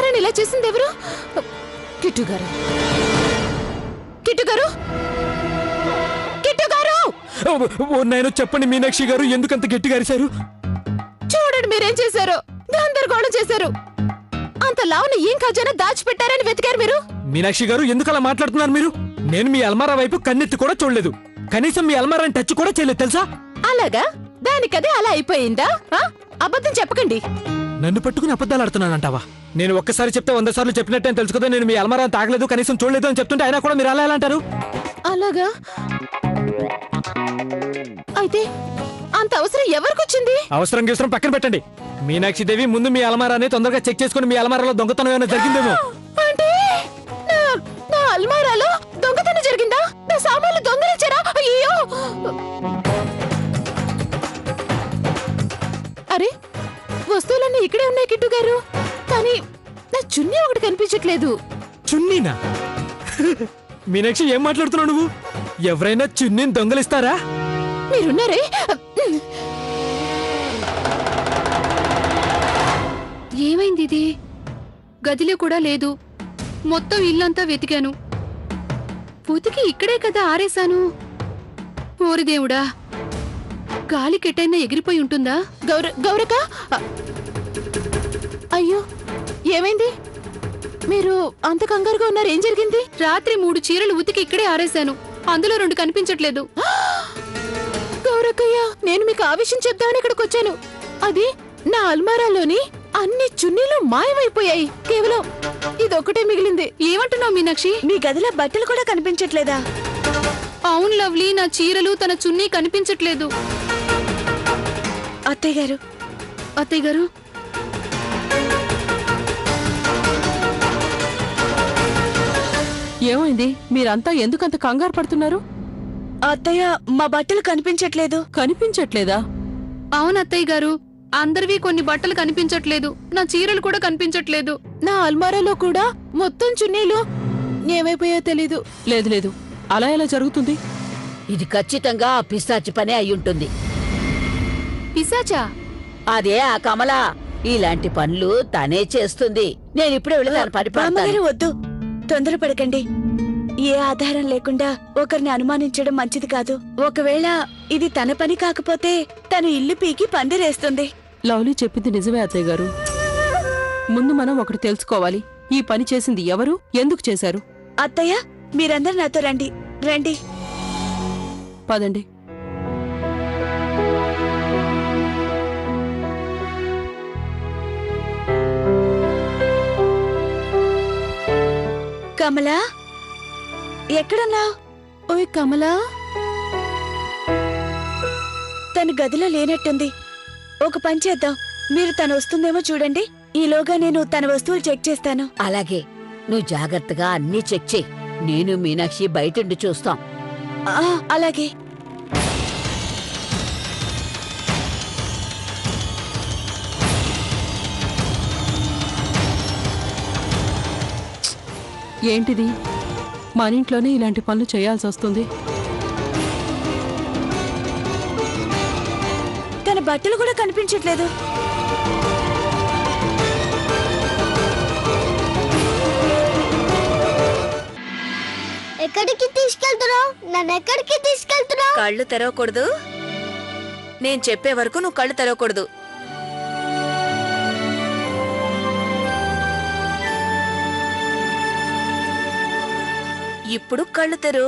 అల్మారాని ఇలా చేసింది ఎవరు? కిట్టు గారు, కిట్టు గారు, కిట్టు గారు! నేను చెప్పండి మీనాక్షి గారు, ఎందుకంత గట్టిగా అరిశారు? చూడండి మీరేం చేశారు, గందరగోళం చేశారు. అంత లావున ఏం ఖజానా దాచిపెట్టారని వెతికారు మీరు. మీనాక్షి గారు, ఎందుకు అలా మాట్లాడుతున్నారు మీరు? నేను మీ అల్మారా వైపు కన్నెత్తి కూడా చూడలేదు, కనీసం మీ అల్మారాని టచ్ కూడా చేయలేదు తెలుసా? అలాగా? దానికదే అలా అయిపోయిందా? అబద్ధం చెప్పకండి. నన్ను పట్టుకుని అబద్ధాలు ఆడుతున్నానంటావా? నేను ఒక్కసారి చెప్తే 100 సార్లు చెప్పినట్టే తెలుసు కదా. నేను మీ అల్మారాని తాగలేదు, కనీసం చూడలేదు అని చెప్తుంటే అయినా కూడా మీరు అలా ఎలా అంటారు? అలాగా? అయితే అంత అవసరం ఎవరికొచ్చింది? అవసరం గీసరం పక్కన పెట్టండి. మీనాక్షి దేవి, ముందు మీ అల్మారాని తొందరగా చెక్ చేసుకుని మీ అల్మారాలో దొంగతనం ఏమైనా జరిగిందేమో. అంటే నా అల్మారాలో దొంగతనం జరిగిందా? నా సామాన్లు దొంగలించారా? అయ్యో! అరే, వస్తువులన్నీ ఇక్కడే ఉన్నాయి కిట్టు గారు, కానీ నా చున్నీ ఒకటి కనిపించట్లేదు. చున్నీనా? మీనాక్షి, ఏం మాట్లాడుతున్నావు నువ్వు? ఎవరైనా చున్నీని దొంగలిస్తారా? మీరున్నారే. ఏమైంది? ఇది గదిలో కూడా లేదు. మొత్తం ఇల్లంతా వెతికాను. ఉతికి ఇక్కడే కదా ఆరేశాను. ఓరి దేవుడా, గాలి కెట్టైనా ఎగిరిపోయి ఉంటుందా? గౌరక, అయ్యో ఏమైంది? మీరు అంత కంగారుగా ఉన్నారు, ఏం జరిగింది? రాత్రి 3 చీరలు ఉతికి ఇక్కడే ఆరేశాను, అందులో 2 కనిపించట్లేదు. గౌరక్కయ్య, నేను మీకు ఆ విషయం చెప్దామని ఇక్కడికి వచ్చాను. అది నా అల్మారాలోని అన్ని చున్నీలు మాయమైపోయాయి, కేవలం ఇదొక్కటే మిగిలింది. ఏమంటున్నావు మీనాక్షి? మీ గదిలో బట్టలు కూడా కనిపించట్లేదా? అవును లవ్లీ, నా చీరలు తన చున్నీ కనిపించట్లేదు. అత్తయ్య గారు, అత్తయ్య గారు, ఏమైంది? మీరంతా ఎందుకంత కంగారు పడుతున్నారు? అత్తయ్య, మా బట్టలు కనిపించట్లేదు. కనిపించట్లేదా? అవును అత్తయ్య గారు, అందరివి కొన్ని బట్టలు కనిపించట్లేదు, నా చీరలు కూడా కనిపించట్లేదు. నా అల్మారాలో కూడా మొత్తం చున్నీలు ఏమైపోయాయో తెలీదు. లేదు లేదు, అలా ఎలా జరుగుతుంది? ఇది ఖచ్చితంగా ఆ పిశాచి పనే అయ్యుంటుంది. పిశాచా? అదే ఆ కమల. ఇలాంటి పనులు తనే చేస్తుంది. నేను ఇప్పుడే వెళ్ళి తన పని పడతాను. వద్దు, తొందరపడకండి. ఏ ఆధారం లేకుండా ఒకరిని అనుమానించడం మంచిది కాదు. ఒకవేళ ఇది తన పని కాకపోతే తను ఇల్లు పీకి పందిరేస్తుంది. లవ్లీ చెప్పింది నిజమే అత్తయ్య గారు. ముందు మనం ఒకటి తెలుసుకోవాలి, ఈ పని చేసింది ఎవరు, ఎందుకు చేశారు? అత్తయ్య, మీరందరూ నాతో రండి. రండి, పదండి. కమలా, ఎక్కడున్నా? ఓయ్ కమలా, తను గదిలో లేనట్టుంది. ఒక పని చేద్దాం, మీరు తను వస్తుందేమో చూడండి, ఈలోగా నేను తన వస్తువులు చెక్ చేస్తాను. అలాగే, నువ్వు జాగ్రత్తగా అన్నీ చెక్ చెయ్యి. నేను మీనాక్షి బయటుండి చూస్తాం. అలాగే. ఏంటిది? మన ఇంట్లోనే ఇలాంటి పనులు చేయాల్సి వస్తుంది. తన బట్టలు కూడా కనిపించట్లేదు. ఎక్కడికి తీసుకెళ్తున్నావు? నన్ను ఎక్కడికి తీసుకెళ్తున్నావు? కళ్ళు తెరవకూడదు. నేను చెప్పే వరకు నువ్వు కళ్ళు తెరవకూడదు. ఇప్పుడు కళ్ళు తెరు.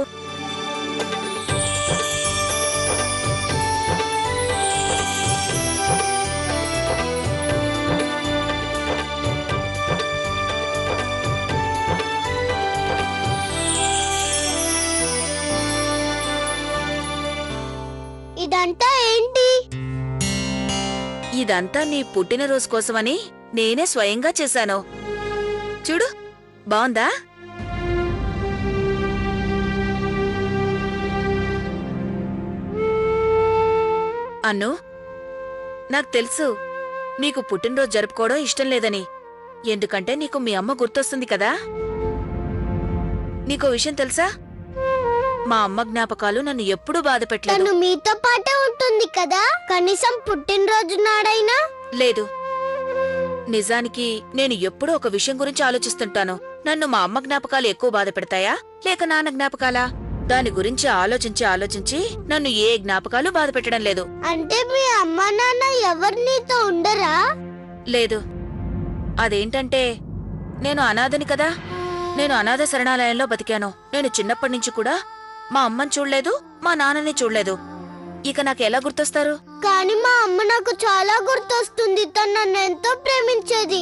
ఇదంతా ఏంటి? ఇదంతా నీ పుట్టినరోజు కోసమని నేనే స్వయంగా చేశాను. చూడు, బావుందా? అన్ను, నాకు తెలుసు నీకు పుట్టినరోజు జరుపుకోవడం ఇష్టం లేదని. ఎందుకంటే నీకు మీ అమ్మ గుర్తొస్తుంది కదా. నీకో విషయం తెలుసా? మా అమ్మ జ్ఞాపకాలు నన్ను ఎప్పుడూ బాధ పెట్టలేదు. తను మీతో పాటే ఉంటుంది కదా, కనీసం పుట్టినరోజు నాడైనా? లేదు, నిజానికి నేను ఎప్పుడూ ఒక విషయం గురించి ఆలోచిస్తుంటాను. నన్ను మా అమ్మ జ్ఞాపకాలు ఎక్కువ బాధ పెడతాయా లేక నాన్న జ్ఞాపకాలా? దాని గురించి ఆలోచించి ఆలోచించి నన్ను ఏ జ్ఞాపకాలు బాధ పెట్టడం లేదు. అంటే మీ అమ్మ నాన్న ఎవరు నీతో ఉండరా? లేదు. అదేంటంటే నేను అనాథని కదా. నేను అనాథ శరణాలయంలో బతికాను. నేను చిన్నప్పటినుంచి కూడా మా అమ్మని చూడలేదు, మా నాన్నని చూడలేదు. ఇక నాకెలా గుర్తొస్తారు? కానీ మా అమ్మ నాకు చాలా గుర్తొస్తుంది. తను నన్ను ఎంతో ప్రేమించేది.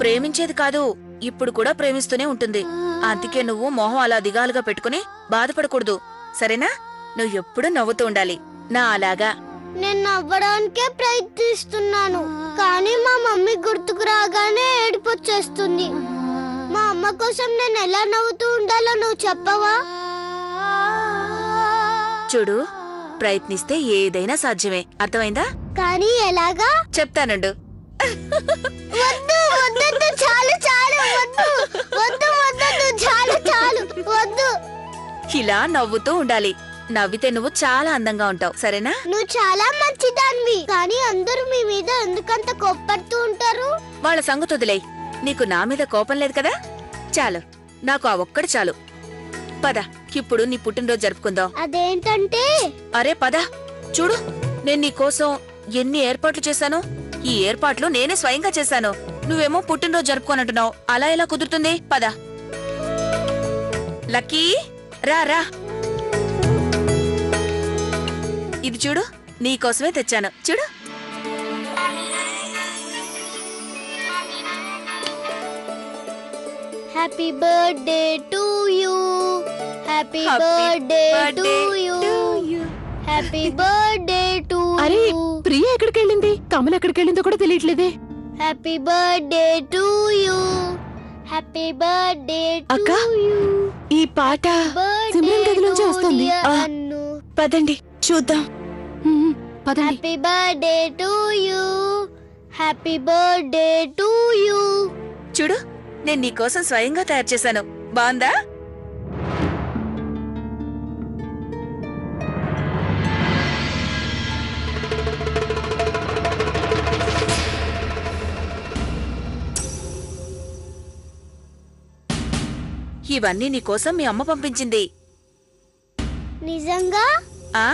ప్రేమించేది కాదు, ఇప్పుడు కూడా ప్రేమిస్తూనే ఉంటుంది. అందుకే నువ్వు మొహం అలా దిగాలుగా పెట్టుకుని బాధపడకూడదు, సరేనా? నువ్వు ఎప్పుడూ నవ్వుతూ ఉండాలి, నా అలాగా. నేను నవ్వడానికే ప్రయత్నిస్తున్నాను, కానీ మా మమ్మీ గుర్తుకు రాగానే ఏడుపొచ్చేస్తుంది. మా అమ్మ కోసం నేను ఎలా నవ్వుతూ ఉండాలో నువ్వు చెప్పవా? చూడు, ప్రయత్నిస్తే ఏదైనా సాధ్యమే, అర్థమైందా? కానీ ఎలాగా? చెప్తానండు. వద్దు వద్దు, చాలు చాలు, వద్దు వద్దు వద్దు, చాలు చాలు, వద్దు. ఇలా నవ్వుతూ ఉండాలి. నవ్వితే నువ్వు చాలా అందంగా ఉంటావు, సరేనా? నువ్వు చాలా మంచిదానివి, కానీ అందరూ మీ మీద ఎందుకంత కోప్పడుతూ ఉంటారు? వాళ్ళ సంగతి వదిలేయ్. నీకు నా మీద కోపం లేదు కదా? చాలు, నాకు ఆ ఒక్కటి చాలు. పద, ఇప్పుడు నీ పుట్టినరోజు జరుపుకుందాం. అదేంటంటే? అరే పద, చూడు, నేను నీకోసం ఎన్ని ఏర్పాట్లు చేశాను. ఈ ఏర్పాట్లు నేనే స్వయంగా చేశాను. నువ్వేమో పుట్టినరోజు జరుపుకోనంటున్నావు. అలా ఎలా కుదురుతుంది? పద. లక్కీ, రా రా. ఇది చూడు, నీకోసమే తెచ్చాను, చూడు. Happy birthday to you, happy birthday to you, happy birthday to అరే యూ. ప్రియ ఎక్కడికి వెళ్ళింది? కమల ఎక్కడికి వెళ్ళిందో కూడా తెలియట్లేదే. Happy birthday to you, happy birthday అక్క, టు యూ. ఈ పాట సిమ్రన్ గది నుంచే వస్తోంది. అన్ను. పదండి చూద్దాం. పదండి. Happy birthday to you, happy birthday to you. చూడు, నేను నీకోసం స్వయంగా తయారు చేశాను. బాగుందా? ఇవన్నీ నీకోసం మీ అమ్మ పంపించింది. నిజంగా? ఆ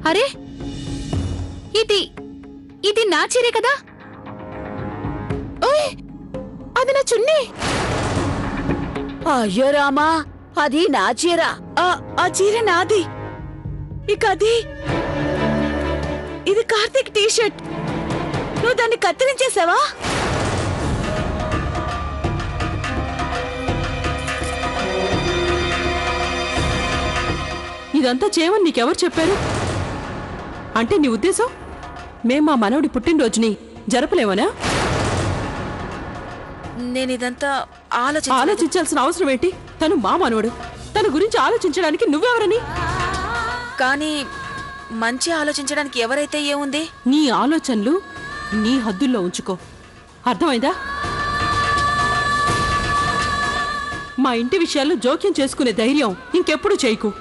అరే, ఇది నా చీరే కదా? ఓయ్, అది నా చున్నీ. అయ్యో రామా, అది నా చీర. ఆ చీర నాది. ఇక ఇది కార్తీక్ టీషర్ట్. నువ్వు దాన్ని కత్తిరించేసావా? ఇదంతా చేయమని నీకెవరు చెప్పారు? అంటే నీ ఉద్దేశం మేం మా మనవడి పుట్టినరోజుని జరపలేమనా? నేనిదంతా ఆలోచించాల్సిన అవసరం ఏంటి? తను మా మనవడు. తన గురించి ఆలోచించడానికి నువ్వెవరని? కానీ మంచి ఆలోచించడానికి ఎవరైతే ఏముంది? నీ ఆలోచనలు నీ హద్దుల్లో ఉంచుకో, అర్థమైందా? మా ఇంటి విషయాల్లో జోక్యం చేసుకునే ధైర్యం ఇంకెప్పుడు చేయకు.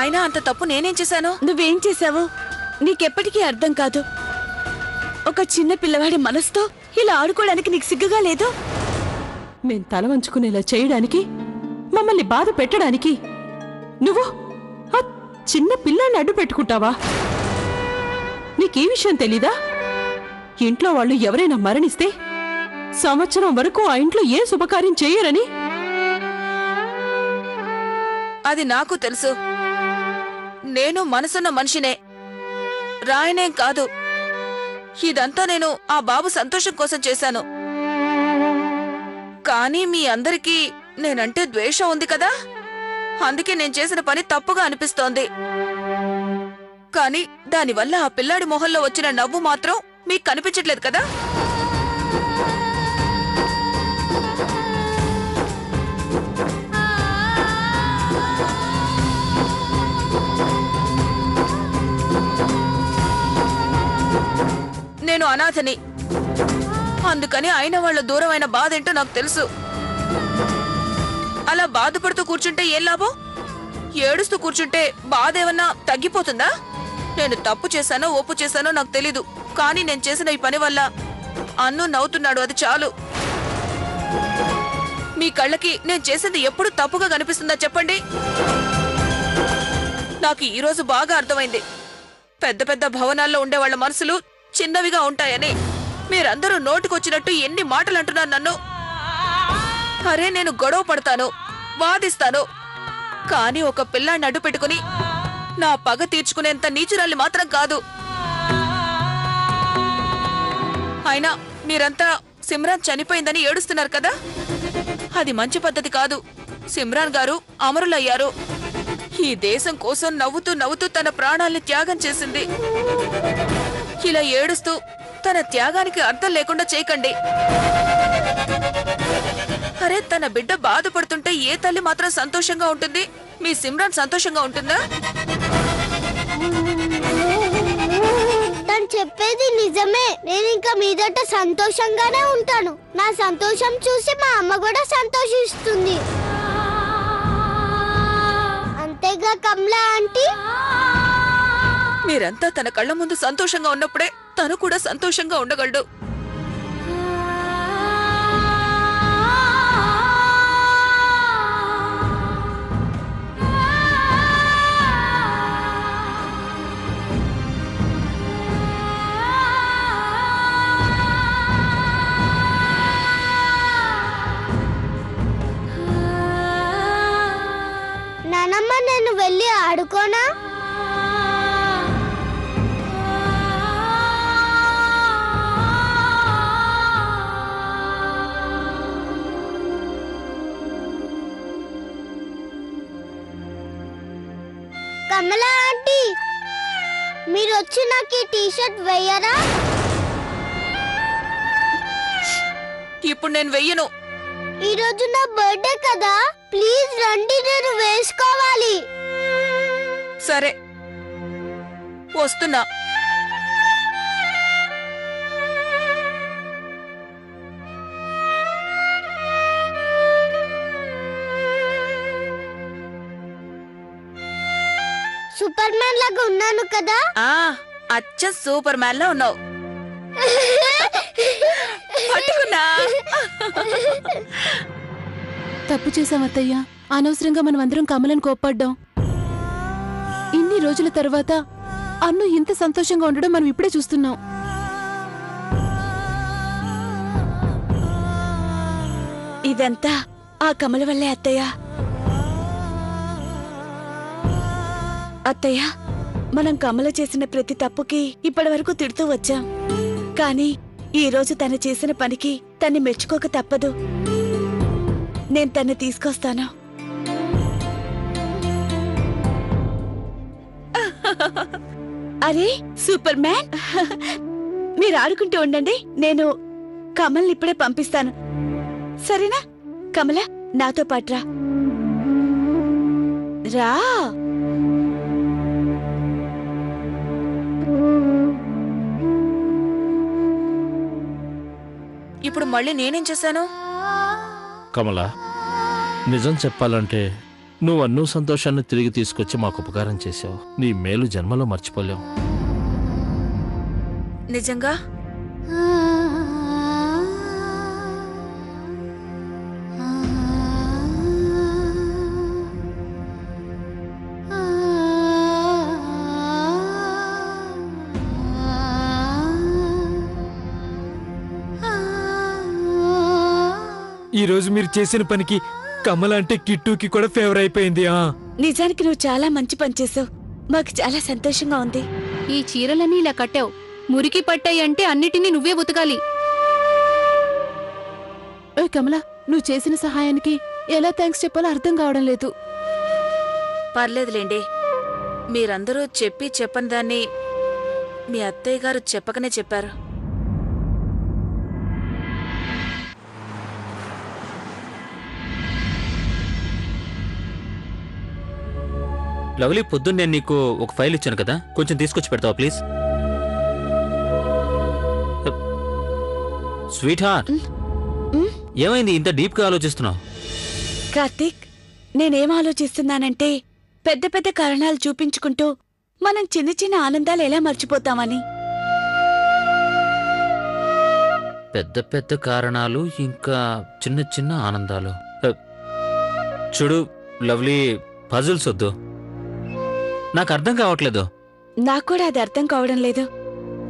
అయినా అంత తప్పు నేనేం చేశాను? నువ్వేం చేసావు నీకెప్పటికీ అర్థం కాదు. ఒక చిన్న పిల్లవాడి మనసుతో ఇలా ఆడుకోవడానికి నీకు సిగ్గుగా లేదు? మేం తల వంచుకునేలా చేయడానికి, మమ్మల్ని బాధ పెట్టడానికి నువ్వు ఆ చిన్న పిల్లాన్ని అడ్డు పెట్టుకుంటావా? నీకీ విషయం తెలీదా? ఇంట్లో వాళ్ళు ఎవరైనా మరణిస్తే సంవత్సరం వరకు ఆ ఇంట్లో ఏ శుభకార్యం చేయరని. అది నాకు తెలుసు. నేను మనసున్న మనిషినే, రాయనేం కాదు. ఇదంతా నేను ఆ బాబు సంతోషం కోసం చేశాను. కానీ మీ అందరికీ నేనంటే ద్వేషం ఉంది కదా, అందుకే నేను చేసిన పని తప్పుగా అనిపిస్తోంది. కానీ దానివల్ల ఆ పిల్లాడి మొహంలో వచ్చిన నవ్వు మాత్రం మీకు కనిపించట్లేదు కదా? నేను అనాథని. అందుకని అయిన వాళ్ళ దూరమైన బాధ ఏంటో నాకు తెలుసు. అలా బాధపడుతూ కూర్చుంటే ఏం లాభం? ఏడుస్తూ కూర్చుంటే బాధ ఏమన్నా తగ్గిపోతుందా? నేను తప్పు చేశానో ఒప్పు చేశానో నాకు తెలీదు, కానీ నేను చేసిన ఈ పని వల్ల అన్ను నవ్వుతున్నాడు, అది చాలు. మీ కళ్ళకి నేను చేసింది ఎప్పుడు తప్పుగా కనిపిస్తుందా చెప్పండి? నాకు ఈ రోజు బాగా అర్థమైంది. పెద్ద పెద్ద భవనాల్లో ఉండే వాళ్ళ మనసులు చిన్నవిగా ఉంటాయని. మీరందరూ నోటికొచ్చినట్టు ఎన్ని మాటలు అంటున్నారు నన్ను. అరే, నేను గొడవ పడతాను, వాదిస్తాను, కానీ ఒక పిల్లాన్ని అడ్డు పెట్టుకుని నా పగ తీర్చుకునేంత నీచురాల్ని మాత్రం కాదు. అయినా మీరంతా సిమ్రాన్ చనిపోయిందని ఏడుస్తున్నారు కదా, అది మంచి పద్ధతి కాదు. సిమ్రాన్ గారు అమరులయ్యారు. ఈ దేశం కోసం నవ్వుతూ నవ్వుతూ తన ప్రాణాల్ని త్యాగం చేసింది. ఇలా ఏడుస్తూ తన త్యాగానికి అర్థం లేకుండా చేయకండి. అరే, తన బిడ్డ బాధపడుతుంటే ఏ తల్లి మాత్రం సంతోషంగా ఉంటుంది? మీ సిమ్రాన్ సంతోషంగా ఉంటుందా? తను చెప్పేది నిజమే. నేను ఇంకా మీదట సంతోషంగానే ఉంటాను. నా సంతోషం చూసి మా అమ్మ కూడా సంతోషిస్తుంది. అంతేగా కమలా ఆంటీ? మీరంతా తన కళ్ళ ముందు సంతోషంగా ఉన్నప్పుడే తను కూడా సంతోషంగా ఉండగలడు. నానమ్మ, నేను వెళ్ళి ఆడుకోనా? కమలా ఆంటీ, మీరు వచ్చి నాకు ఈ టీషర్ట్ వేయరా? ఇప్పుడు నేను వెయ్యను. ఈ రోజు నా బర్త్డే కదా, ప్లీజ్ రండి, నేను వేసుకోవాలి. సరే, వస్తున్నా. సూపర్ మ్యాన్ లాగా ఉన్నాను కదా? అచ్చ సూపర్ మ్యాన్ లా ఉన్నావు. పట్టుకున్నా. తప్పు చేశాం అత్తయ్య. అనవసరంగా మనం అందరం కమలను కోప్పడ్డాం. ఇన్ని రోజుల తర్వాత అన్ను ఇంత సంతోషంగా ఉండడం మనం ఇప్పుడే చూస్తున్నాం. ఇదంతా ఆ కమల వల్లే అత్తయ్య. అత్తయ్య, మనం కమల చేసిన ప్రతి తప్పుకి ఇప్పటి వరకు తిడుతూ వచ్చాం. కానీ ఈ రోజు తను చేసిన పనికి తన్ని మెచ్చుకోక తప్పదు. నేను తన్ని తీసుకొస్తాను. అరే సూపర్ మ్యాన్, మీరు ఆడుకుంటూ ఉండండి, నేను కమల్ని ఇప్పుడే పంపిస్తాను. సరేనా? కమల, నాతో పాటు రా. రా. ఇప్పుడు మళ్ళీ నేనేం చేశాను? కమలా, నిజం చెప్పాలంటే నువ్వు అన్ను సంతోషాన్ని తిరిగి తీసుకొచ్చి మాకు ఉపకారం చేశావు. నీ మేలు జన్మలో మర్చిపోలేవు. నిజంగా? ఈ రోజు మీరు చేసిన పనికి కమల అంటే కిట్టుకి కూడా ఫేవర్ అయిపోయింది. నిజానికి నువ్వు చాలా మంచి పని చేసావు. మాకు చాలా సంతోషంగా ఉంది. ఈ చీరలన్నీ ఇలా కట్టావు, మురికి పట్టాయి అంటే అన్నిటినీ నువ్వే ఉతకాలి. ఏ కమల, నువ్వు చేసిన సహాయానికి ఎలా థ్యాంక్స్ చెప్పాలో అర్థం కావడం లేదు. పర్లేదులేండి, మీరందరూ చెప్పి చెప్పని దాన్ని మీ అత్తయ్య గారు చెప్పకనే చెప్పారు. లవ్లీ, పొద్దున్న నేను నీకు ఒక ఫైల్ ఇచ్చాను కదా, కొంచెం తీసుకొచ్చి పెడతావా ప్లీజ్? స్వీట్ హార్ట్, ఏమైంది ఇంత డీప్ గా ఆలోచిస్తున్నావు? కార్తీక్, నేనేం ఆలోచిస్తున్నానంటే పెద్ద పెద్ద కారణాలు చూపించుకుంటూ మనం చిన్న చిన్న ఆనందాలు ఎలా మర్చిపోతామని. పెద్ద పెద్ద కారణాలు ఇంకా చిన్న చిన్న ఆనందాలు. చూడు లవ్లీ, పజిల్స్ వద్దు, నాకు అర్థం కావట్లేదు. నాకు కూడా అది అర్థం కావడం లేదు.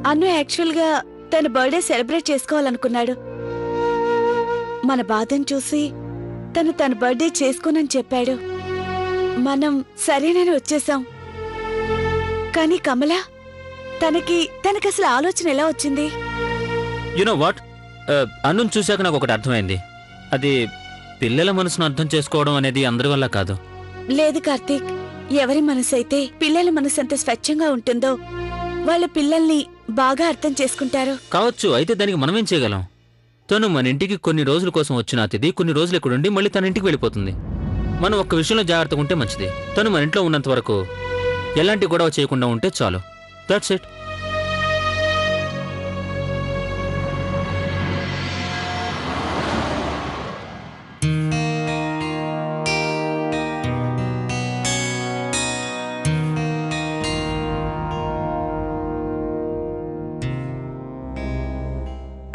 అన్ను యాక్చువల్గా తన బర్త్డే సెలబ్రేట్ చేసుకోవాలనుకున్నాడు. మన బాధను చూసి తన బర్త్డే చేసుకోనని చెప్పాడు. మనం వచ్చేసాం. కానీ కమల, తనకసలు ఆలోచన ఎలా వచ్చింది? యునో వాట్, అన్నుని చూశాక నాకు ఒకటి అర్థమైంది. అది పిల్లల మనసును అర్థం చేసుకోవడం అనేది అందరి వల్ల కాదు. లేదు కార్తీక్, ఎవరి మనసు అయితే పిల్లల మనసు ఎంత స్వచ్ఛంగా ఉంటుందో వాళ్ళ పిల్లల్ని బాగా అర్థం చేసుకుంటారు. కావచ్చు, అయితే దానికి మనమేం చేయగలం? తను మన ఇంటికి కొన్ని రోజుల కోసం వచ్చిన అతిథి కొన్ని రోజులు ఇక్కడుండి మళ్ళీ తన ఇంటికి వెళ్ళిపోతుంది. మనం ఒక్క విషయంలో జాగ్రత్తగా ఉంటే మంచిది. తను మన ఇంట్లో ఉన్నంత వరకు ఎలాంటి గొడవ చేయకుండా ఉంటే చాలు. That's it.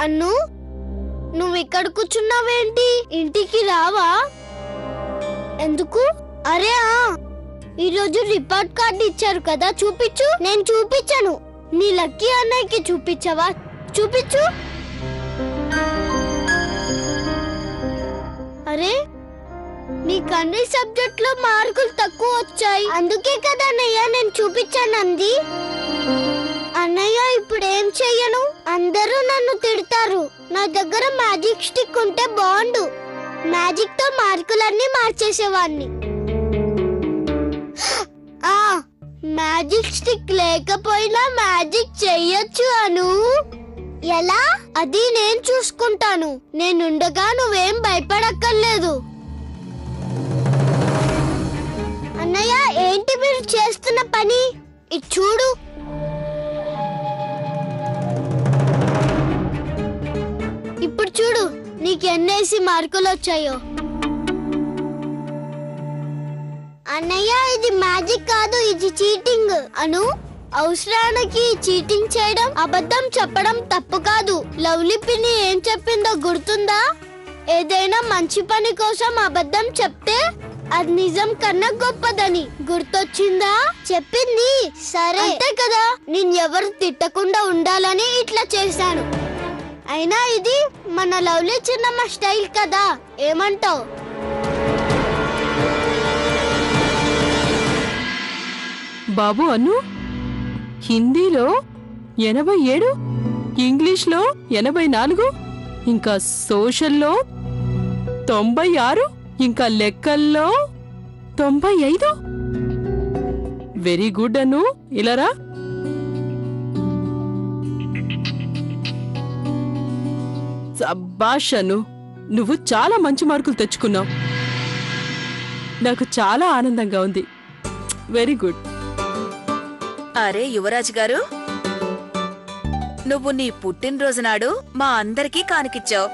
అన్ను, నువ్వు ఇక్కడ కూర్చున్నావేంటి? ఇంటికి రావా? ఎందుకు? అరే ఈరోజు రిపోర్ట్ కార్డు ఇచ్చారు కదా, చూపించు. నేను చూపించాను. నీ లక్కీ అన్నయ్యకి చూపించవా? చూపించు. అరే, నీకు అన్ని సబ్జెక్ట్ లో మార్కులు తక్కువ వచ్చాయి. అందుకే కదా అన్నయ్య నేను చూపించాను అంది. అన్నయ్య, ఇప్పుడు ఏం చెయ్యను? అందరూ నన్ను తిడతారు. నా దగ్గర మ్యాజిక్ స్టిక్ ఉంటే బాగుండు. మ్యాజిక్ తో మార్కులన్నీ మార్చేసేవాణ్ణి. మ్యాజిక్ స్టిక్ లేకపోయినా మ్యాజిక్ చెయ్యొచ్చు అను. ఎలా? అది నేను చూసుకుంటాను. నేనుండగా నువ్వేం భయపడక్కర్లేదు. అన్నయ్య, ఏంటి మీరు చేస్తున్న పని? ఇది చూడు. ఇప్పుడు చూడు నీకు ఎన్నేసి మార్కులు వచ్చాయో. అన్నయ్య, ఇది మ్యాజిక్ కాదు, ఇది చీటింగ్. అను, అవసరానికి చీటింగ్ చేయడం, అబద్ధం చెప్పడం తప్పు కాదు. లవ్లీ పిన్ని ఏం చెప్పిందో గుర్తుందా? ఏదైనా మంచి పని కోసం అబద్ధం చెప్తే అది నిజం కన్నా గొప్పదని. గుర్తొచ్చిందా? చెప్పింది. సరే, అంతే కదా. నేను ఎవరు తిట్టకుండా ఉండాలని ఇట్లా చేశాను. అయినా ఇది మన లవ్లీ చిన్నమ్మ స్టైల్ కదా, ఏమంటావు? బాబు అను, హిందీలో 87, ఇంగ్లీష్లో 84, ఇంకా సోషల్లో 96, ఇంకా లెక్కల్లో 95. వెరీ గుడ్ అను. ఇలారా. సబ్బాష్ అను, నువ్వు చాలా మంచి మార్కులు తెచ్చుకున్నావు. నాకు చాలా ఆనందంగా ఉంది. Very good. అరే యువరాజ్ గారు, నువ్వు నీ పుట్టినరోజు నాడు మా అందరికీ కానుకిచ్చావు.